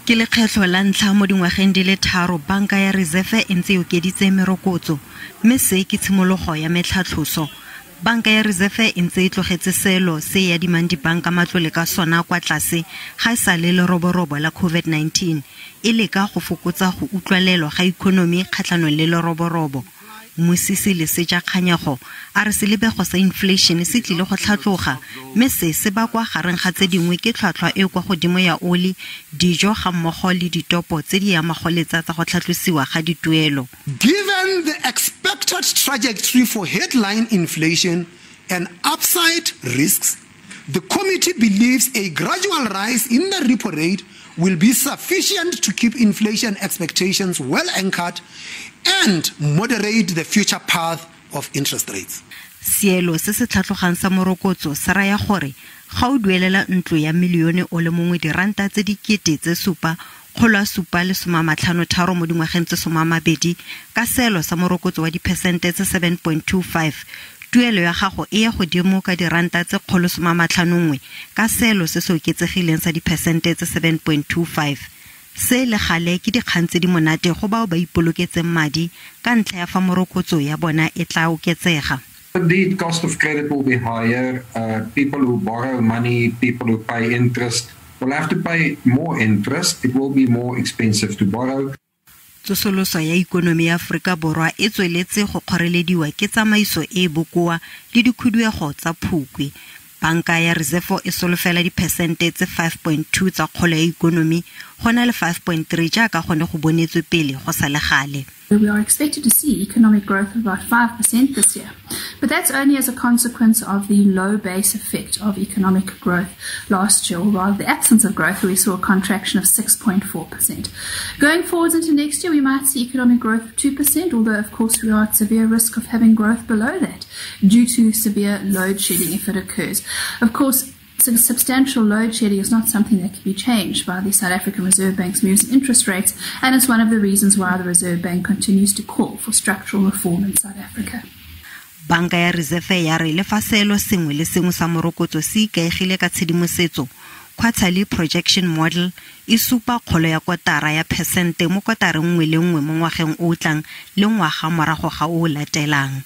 Ke lekgetlo la ntlha mo dingwageng di le 3 banka ya Reserve e ntse e okeditse merokotso mme se ke tshimologo ya metlhatlhoso. Banka ya Reserve e ntse e tlogetse selo se ya dimang dibanka matlole ka sona kwa tlase ga e sa le leroborobo la COVID-19 e leka go fokotsa go utlwalelwa ga ikonomi kgatlhanong le leroborobo. Mosisi le sejakganyego a re selebego sa inflation se tlile go tlhatloga mme se bakwa gareng ga tse dingwe ke tlhwatlhwa e kwa godimo ya oli, dijo ga mmogo le ditopo tse di amagoletsa tsa go tlhatlosiwa ga dituelo. Given the expected trajectory for headline inflation and upside risks, the committee believes a gradual rise in the repo rate will be sufficient to keep inflation expectations well anchored and moderate the future path of interest rates. Seelo se se tlhatlogang sa morokotso se raya gore ga o duelela ntlo ya milione o le mongwe diranta tse di kete tse 7.53 mo dingwageng tse 20 ka seelo sa morokotso wa diphesente tse 7.25, tuelo ya gago e ya godimo ka diranta tse 151 ka seelo se se oketsegileng sa diphesente tse 7.25. Se le gale ke dikgang tse di monate go bao ba ipoloketseng madi ka ntlha ya fa morokotso ya bona e tla oketsega. The cost of credit will be higher. People who borrow money, people who pay interest will have to pay more interest. It will be more expensive to borrow. Tsosoloso ya ikonomi ya Afrika Borwa e tsweletse go kgorelediwa ke tsamaiso e bokoa le dikhuduego tsa phukwi. Banka ya Reserve e solofela diphesente tse 5.2 tsa kgolo ya ikonomi gona le 5.3 jaaka gone go bonetswe pele go sa le gale. We are expected to see economic growth of about 5% this year, but that's only as a consequence of the low base effect of economic growth last year, or rather the absence of growth, where we saw a contraction of 6.4%. Going forwards into next year, we might see economic growth of 2%, although of course we are at severe risk of having growth below that due to severe load shedding if it occurs. Of course, substantial load shedding is not something that can be changed by the South African Reserve Bank's moves in interest rates, and it's one of the reasons why the Reserve Bank continues to call for structural reform in South Africa. Banka ya Reserve ya re le fa selo sengwe le sengwe sa morokotso se ikaegile ka tshedimosetso, quarterly projection model e supa kgolo ya kotara ya phesente mo kotareng nngwe le nngwe mo ngwageng o tlang le ngwaga morago ga o latelang.